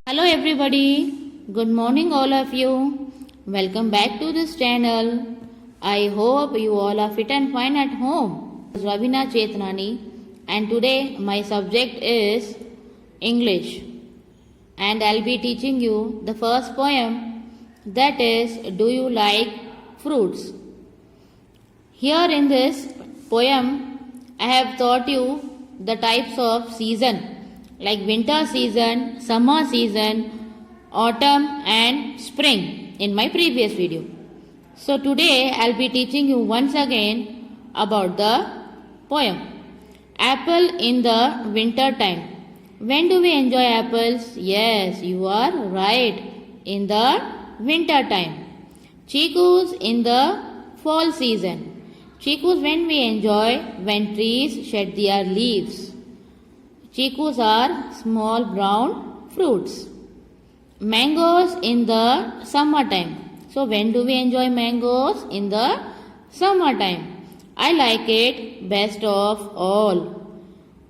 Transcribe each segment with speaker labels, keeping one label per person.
Speaker 1: Hello everybody, good morning all of you. Welcome back to this channel. I hope you all are fit and fine at home. This is Ravina Chetnani and today my subject is English and I'll be teaching you the first poem, that is, do you like fruits? Here in this poem I have taught you the types of season like winter season, summer season, autumn and spring in my previous video. So today I'll be teaching you once again about the poem. Apple in the winter time. When do we enjoy apples? Yes, you are right, in the winter time. Chikus in the fall season. Chikus when we enjoy when trees shed their leaves. Chikus are small brown fruits. Mangoes in the summertime. So when do we enjoy mangoes? In the summertime. I like it best of all.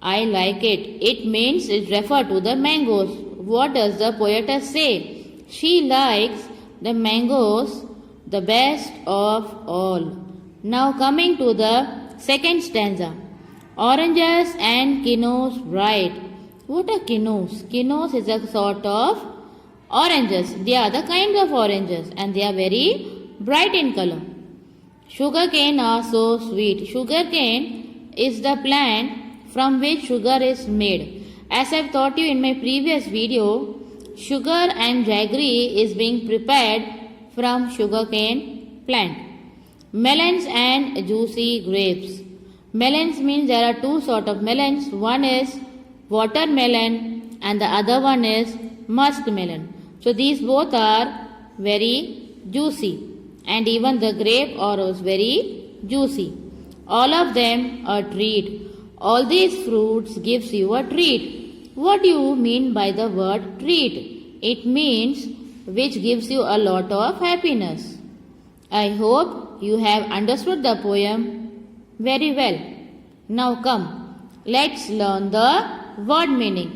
Speaker 1: I like it. It means it refer to the mangoes. What does the poetess say? She likes the mangoes the best of all. Now coming to the second stanza. Oranges and kinos bright. What are kinos? Kinos is a sort of oranges. They are the kinds of oranges and they are very bright in color. Sugarcane are so sweet. Sugarcane is the plant from which sugar is made. As I have taught you in my previous video, sugar and jaggery is being prepared from sugarcane plant. Melons and juicy grapes. Melons means there are two sort of melons. One is watermelon and the other one is muskmelon. So these both are very juicy and even the grape is very juicy. All of them a treat. All these fruits gives you a treat. What do you mean by the word treat? It means which gives you a lot of happiness. I hope you have understood the poem very well. Now come, let's learn the word meaning.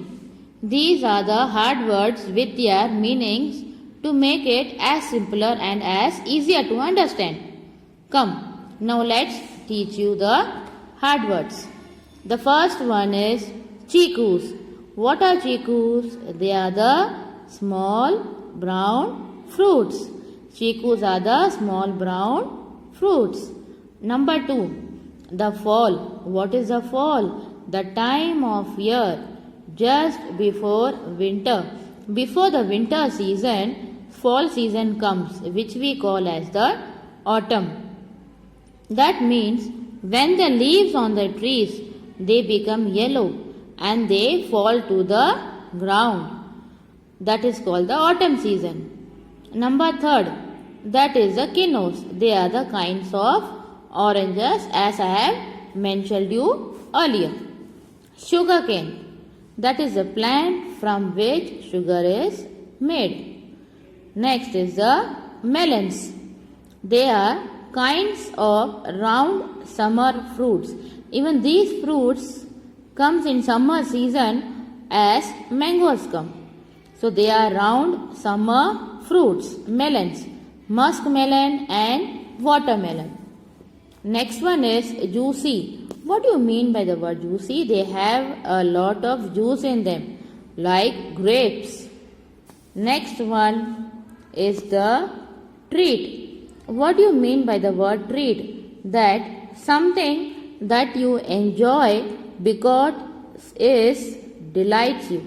Speaker 1: These are the hard words with their meanings to make it as simpler and as easier to understand. Come, now let's teach you the hard words. The first one is chikus. What are chikus? They are the small brown fruits. Chikus are the small brown fruits. Number 2. The fall. What is the fall? The time of year just before winter. Before the winter season, fall season comes, which we call as the autumn. That means when the leaves on the trees, they become yellow and they fall to the ground. That is called the autumn season. Number 3, that is the kinos. They are the kinds of oranges as I have mentioned you earlier. Sugarcane, that is a plant from which sugar is made. Next is the melons. They are kinds of round summer fruits. Even these fruits comes in summer season as mangoes come. So they are round summer fruits, melons, muskmelon and watermelon. Next one is juicy. What do you mean by the word juicy? They have a lot of juice in them, like grapes. Next one is the treat. What do you mean by the word treat? That something that you enjoy because it delights you.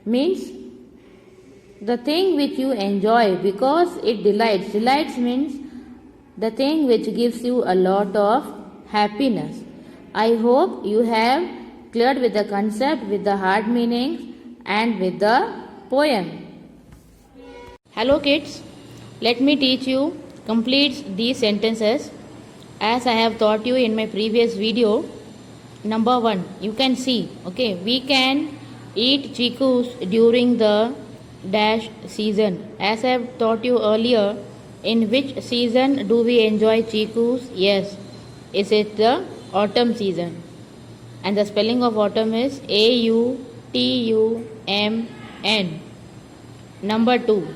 Speaker 1: Means the thing which you enjoy because it delights. Delights means the thing which gives you a lot of happiness. I hope you have cleared with the concept, with the hard meanings and with the poem. Hello kids, let me teach you complete these sentences as I have taught you in my previous video. Number 1, you can see, okay, we can eat chikus during the dash season. As I have taught you earlier, in which season do we enjoy chikus? Yes, is it the autumn season? And the spelling of autumn is AUTUMN. N. Number 2.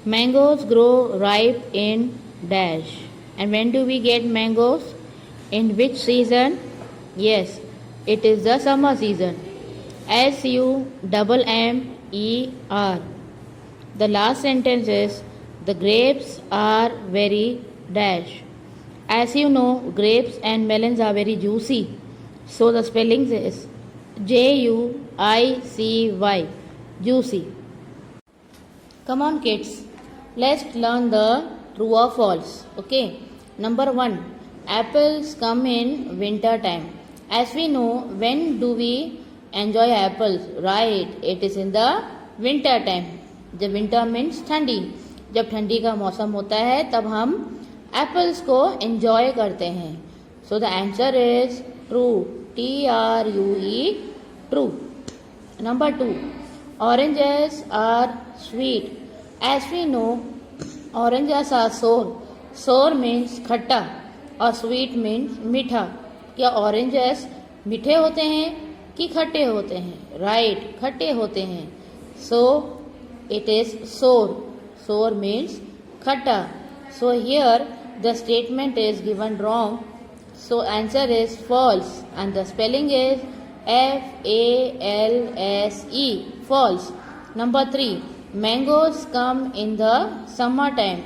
Speaker 1: Mangoes grow ripe in dash. And when do we get mangoes? In which season? Yes, it is the summer season. SUMMER. The last sentence is the grapes are very dash. As you know, grapes and melons are very juicy. So the spelling is JUICY. Juicy. Come on kids, let's learn the true or false. Okay. Number 1. Apples come in winter time. As we know, when do we enjoy apples? Right, it is in the winter time. The winter means ठंडी. जब ठंडी का मौसम होता है तब हम apples को एंजॉय करते हैं. So the answer is true. TRUE. True. Number 2. Oranges are sweet. As we know, oranges are sour. Sour means खट्टा और sweet means मीठा. क्या oranges मीठे होते हैं कि खट्टे होते हैं? Right, खट्टे होते हैं. So it is sour. Sour means खट्टा. So here the statement is given wrong. So answer is false and the spelling is FALSE. False. Number 3. Mangoes come in the summer time.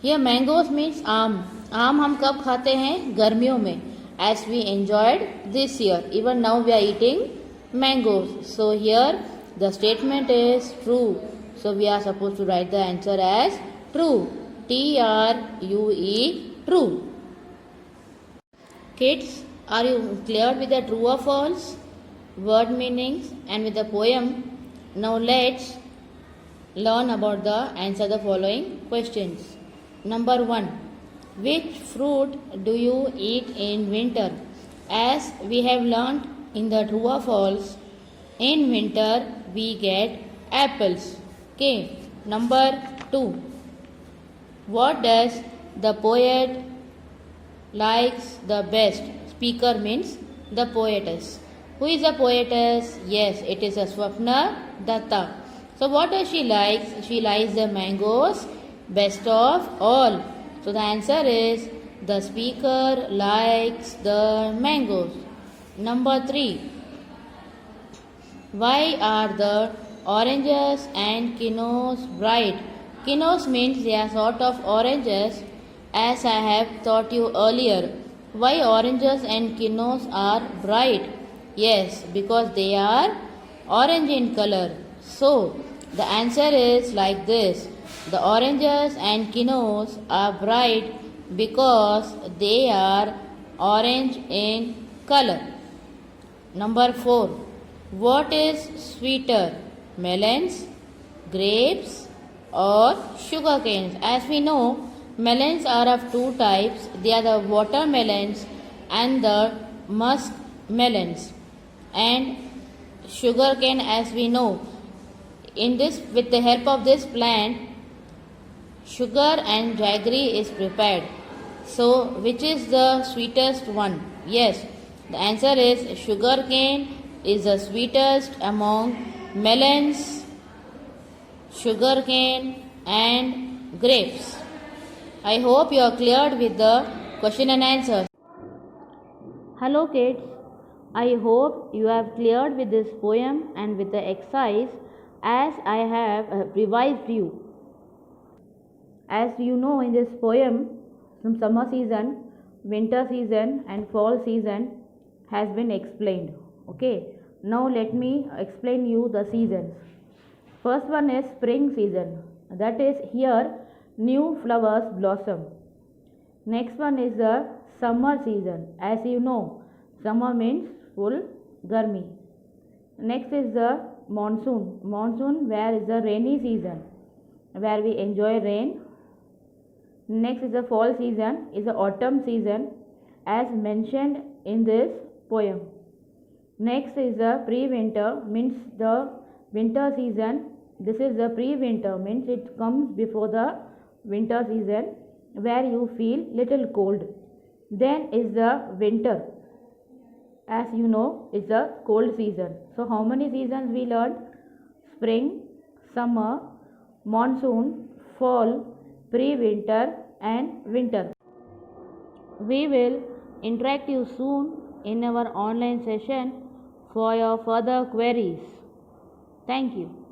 Speaker 1: Here mangoes means आम. आम हम कब खाते हैं? गर्मियों में. As we enjoyed this year. Even now we are eating mangoes. So here the statement is true. So we are supposed to write the answer as true. TRUE. True. Kids, are you clear with the true or false word meanings and with the poem? Now let's learn about the answer the following questions. Number 1. Which fruit do you eat in winter? As we have learned in the true or false, in winter we get apples. Okay. Number 2. What does the poet likes the best? Speaker means the poetess. Who is the poetess? Yes, it is a Swapna Datta. So what does she like? She likes the mangoes best of all. So the answer is the speaker likes the mangoes. Number 3. Why are the oranges and quinoas bright? Quinoas means they are sort of oranges, as I have taught you earlier. Why oranges and quinoas are bright? Yes, because they are orange in color. So the answer is like this. The oranges and quinoas are bright because they are orange in color. Number 4. What is sweeter? Melons, grapes or sugar canes? As we know, melons are of two types. They are the watermelons and the musk melons. And sugar cane, as we know, with the help of this plant, sugar and jaggery is prepared. So which is the sweetest one? Yes, the answer is sugar cane is the sweetest among melons, sugar cane and grapes. I hope you are cleared with the question and answer. Hello kids, I hope you have cleared with this poem and with the exercise as I have revised you. As you know, in this poem, some summer season, winter season and fall season has been explained. Okay, now let me explain you the seasons. First one is spring season. That is here new flowers blossom. Next one is the summer season. As you know, summer means full garmi. Next is the monsoon. Monsoon where is the rainy season, where we enjoy rain. Next is the fall season, is the autumn season as mentioned in this poem. Next is the pre-winter, means the winter season. This is the pre-winter, means it comes before the winter season where you feel little cold. Then is the winter. As you know, it's the cold season. So how many seasons we learned? spring, summer, monsoon, fall, pre-winter and winter. We will interact you soon in our online session for your further queries. Thank you.